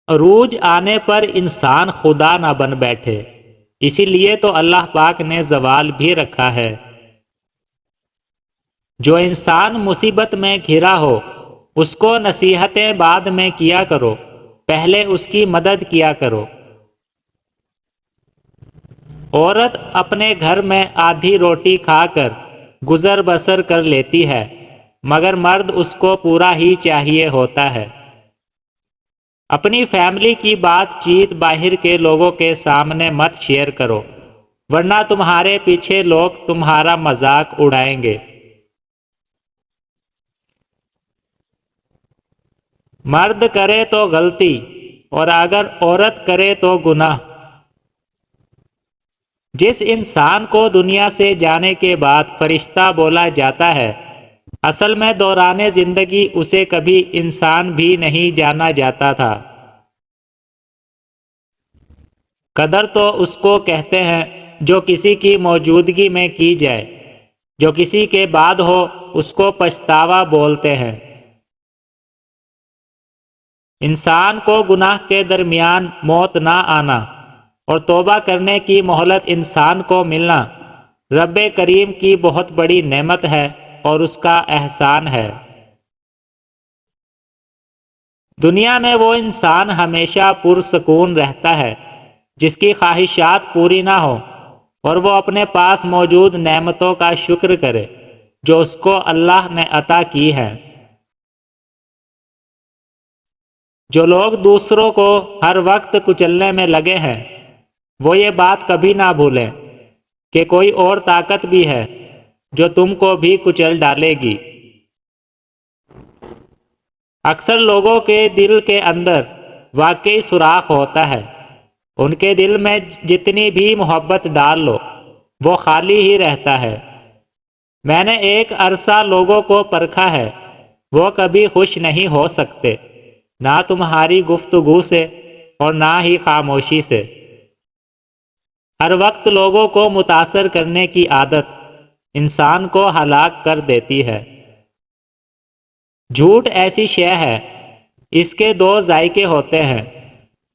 عروج آنے پر انسان خدا نہ بن بیٹھے، اسی لیے تو اللہ پاک نے زوال بھی رکھا ہے۔ جو انسان مصیبت میں گھرا ہو اس کو نصیحتیں بعد میں کیا کرو، پہلے اس کی مدد کیا کرو۔ عورت اپنے گھر میں آدھی روٹی کھا کر گزر بسر کر لیتی ہے، مگر مرد اس کو پورا ہی چاہیے ہوتا ہے۔ اپنی فیملی کی بات چیت باہر کے لوگوں کے سامنے مت شیئر کرو، ورنہ تمہارے پیچھے لوگ تمہارا مذاق اڑائیں گے۔ مرد کرے تو غلطی اور اگر عورت کرے تو گناہ۔ جس انسان کو دنیا سے جانے کے بعد فرشتہ بولا جاتا ہے، اصل میں دوران زندگی اسے کبھی انسان بھی نہیں جانا جاتا تھا۔ قدر تو اس کو کہتے ہیں جو کسی کی موجودگی میں کی جائے، جو کسی کے بعد ہو اس کو پچھتاوا بولتے ہیں۔ انسان کو گناہ کے درمیان موت نہ آنا اور توبہ کرنے کی مہلت انسان کو ملنا رب کریم کی بہت بڑی نعمت ہے اور اس کا احسان ہے۔ دنیا میں وہ انسان ہمیشہ پرسکون رہتا ہے جس کی خواہشات پوری نہ ہوں اور وہ اپنے پاس موجود نعمتوں کا شکر کرے جو اس کو اللہ نے عطا کی ہے۔ جو لوگ دوسروں کو ہر وقت کچلنے میں لگے ہیں وہ یہ بات کبھی نہ بھولیں کہ کوئی اور طاقت بھی ہے جو تم کو بھی کچل ڈالے گی۔ اکثر لوگوں کے دل کے اندر واقعی سوراخ ہوتا ہے، ان کے دل میں جتنی بھی محبت ڈال لو وہ خالی ہی رہتا ہے۔ میں نے ایک عرصہ لوگوں کو پرکھا ہے، وہ کبھی خوش نہیں ہو سکتے، نہ تمہاری گفتگو سے اور نہ ہی خاموشی سے۔ ہر وقت لوگوں کو متاثر کرنے کی عادت انسان کو ہلاک کر دیتی ہے۔ جھوٹ ایسی شے ہے، اس کے دو ذائقے ہوتے ہیں،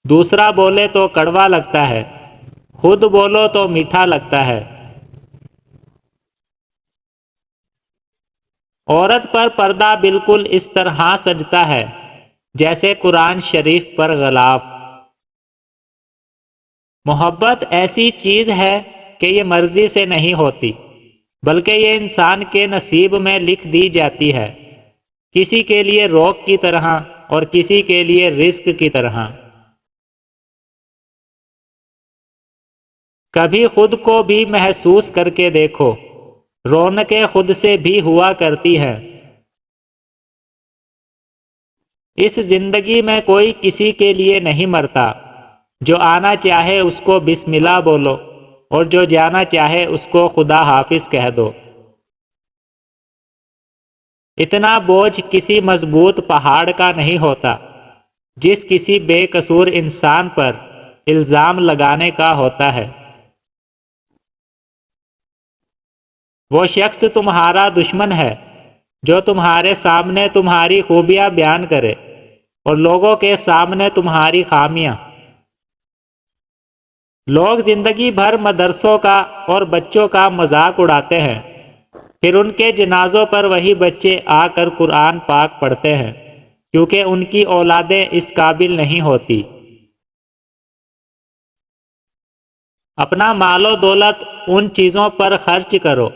دوسرا بولے تو کڑوا لگتا ہے، خود بولو تو میٹھا لگتا ہے۔ عورت پر پردہ بالکل اس طرح سجتا ہے جیسے قرآن شریف پر غلاف۔ محبت ایسی چیز ہے کہ یہ مرضی سے نہیں ہوتی، بلکہ یہ انسان کے نصیب میں لکھ دی جاتی ہے، کسی کے لیے روک کی طرح اور کسی کے لیے رزق کی طرح۔ کبھی خود کو بھی محسوس کر کے دیکھو، رونقیں خود سے بھی ہوا کرتی ہیں۔ اس زندگی میں کوئی کسی کے لیے نہیں مرتا، جو آنا چاہے اس کو بسم اللہ بولو اور جو جانا چاہے اس کو خدا حافظ کہہ دو۔ اتنا بوجھ کسی مضبوط پہاڑ کا نہیں ہوتا جس کسی بے قصور انسان پر الزام لگانے کا ہوتا ہے۔ وہ شخص تمہارا دشمن ہے جو تمہارے سامنے تمہاری خوبیاں بیان کرے اور لوگوں کے سامنے تمہاری خامیاں۔ لوگ زندگی بھر مدرسوں کا اور بچوں کا مذاق اڑاتے ہیں، پھر ان کے جنازوں پر وہی بچے آ کر قرآن پاک پڑھتے ہیں کیونکہ ان کی اولادیں اس قابل نہیں ہوتی۔ اپنا مال و دولت ان چیزوں پر خرچ کرو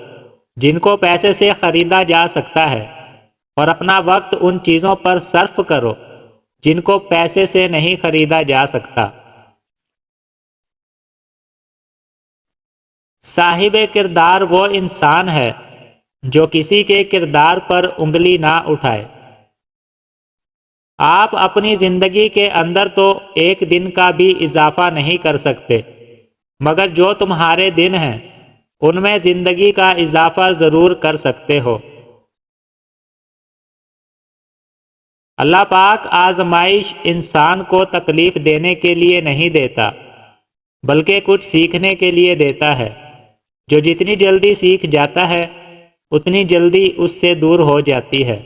جن کو پیسے سے خریدا جا سکتا ہے، اور اپنا وقت ان چیزوں پر صرف کرو جن کو پیسے سے نہیں خریدا جا سکتا۔ صاحب کردار وہ انسان ہے جو کسی کے کردار پر انگلی نہ اٹھائے۔ آپ اپنی زندگی کے اندر تو ایک دن کا بھی اضافہ نہیں کر سکتے، مگر جو تمہارے دن ہیں ان میں زندگی کا اضافہ ضرور کر سکتے ہو۔ اللہ پاک آزمائش انسان کو تکلیف دینے کے لیے نہیں دیتا، بلکہ کچھ سیکھنے کے لیے دیتا ہے۔ جو جتنی جلدی سیکھ جاتا ہے اتنی جلدی اس سے دور ہو جاتی ہے۔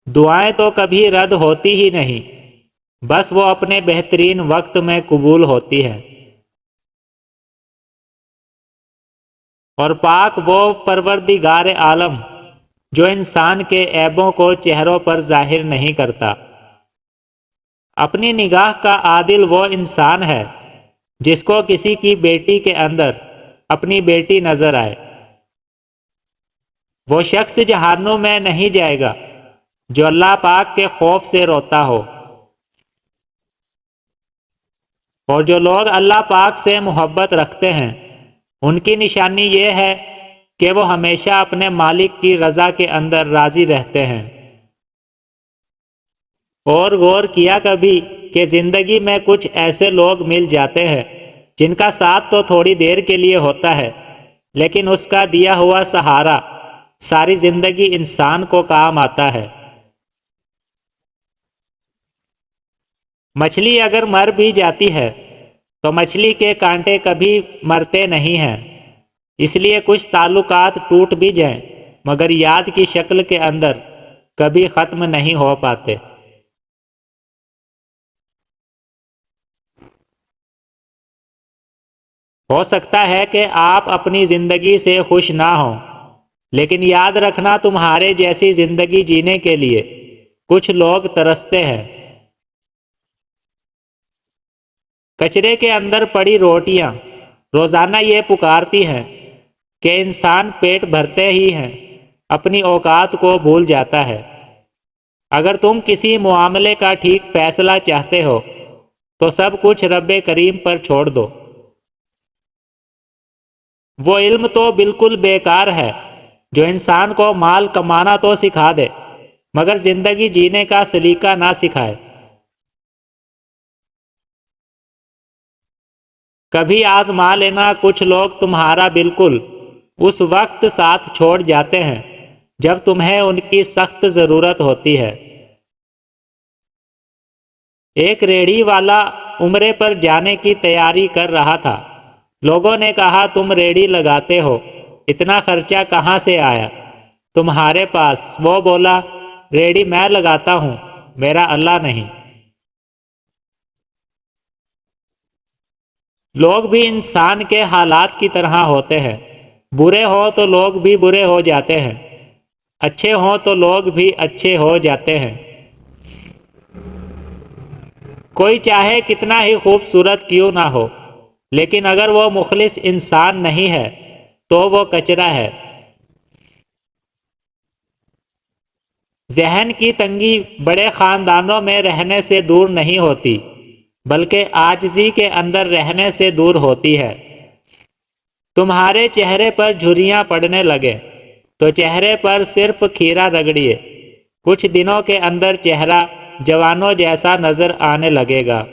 دعائیں تو کبھی رد ہوتی ہی نہیں، بس وہ اپنے بہترین وقت میں قبول ہوتی ہیں۔ اور پاک وہ پروردگار عالم جو انسان کے عیبوں کو چہروں پر ظاہر نہیں کرتا۔ اپنی نگاہ کا عادل وہ انسان ہے جس کو کسی کی بیٹی کے اندر اپنی بیٹی نظر آئے۔ وہ شخص جہنم میں نہیں جائے گا جو اللہ پاک کے خوف سے روتا ہو۔ اور جو لوگ اللہ پاک سے محبت رکھتے ہیں ان کی نشانی یہ ہے کہ وہ ہمیشہ اپنے مالک کی رضا کے اندر راضی رہتے ہیں۔ اور غور کیا کبھی کہ زندگی میں کچھ ایسے لوگ مل جاتے ہیں جن کا ساتھ تو تھوڑی دیر کے لیے ہوتا ہے، لیکن اس کا دیا ہوا سہارا ساری زندگی انسان کو کام آتا ہے۔ مچھلی اگر مر بھی جاتی ہے تو مچھلی کے کانٹے کبھی مرتے نہیں ہیں، اس لیے کچھ تعلقات ٹوٹ بھی جائیں مگر یاد کی شکل کے اندر کبھی ختم نہیں ہو پاتے۔ ہو سکتا ہے کہ آپ اپنی زندگی سے خوش نہ ہوں، لیکن یاد رکھنا تمہارے جیسی زندگی جینے کے لیے کچھ لوگ ترستے ہیں۔ کچرے کے اندر پڑی روٹیاں روزانہ یہ پکارتی ہیں کہ انسان پیٹ بھرتے ہی ہیں اپنی اوقات کو بھول جاتا ہے۔ اگر تم کسی معاملے کا ٹھیک فیصلہ چاہتے ہو تو سب کچھ رب کریم پر چھوڑ دو۔ وہ علم تو بالکل بیکار ہے جو انسان کو مال کمانا تو سکھا دے مگر زندگی جینے کا سلیقہ نہ سکھائے۔ کبھی آزما لینا، کچھ لوگ تمہارا بالکل اس وقت ساتھ چھوڑ جاتے ہیں جب تمہیں ان کی سخت ضرورت ہوتی ہے۔ ایک ریڑھی والا عمرے پر جانے کی تیاری کر رہا تھا۔ لوگوں نے کہا تم ریڑھی لگاتے ہو، اتنا خرچہ کہاں سے آیا تمہارے پاس؟ وہ بولا ریڑھی میں لگاتا ہوں، میرا اللہ نہیں۔ لوگ بھی انسان کے حالات کی طرح ہوتے ہیں، برے ہو تو لوگ بھی برے ہو جاتے ہیں، اچھے ہوں تو لوگ بھی اچھے ہو جاتے ہیں۔ کوئی چاہے کتنا ہی خوبصورت کیوں نہ ہو، لیکن اگر وہ مخلص انسان نہیں ہے تو وہ کچرا ہے۔ ذہن کی تنگی بڑے خاندانوں میں رہنے سے دور نہیں ہوتی بلکہ عاجزی کے اندر رہنے سے دور ہوتی ہے۔ تمہارے چہرے پر جھریاں پڑنے لگے تو چہرے پر صرف کھیرا رگڑیے، کچھ دنوں کے اندر چہرہ جوانوں جیسا نظر آنے لگے گا۔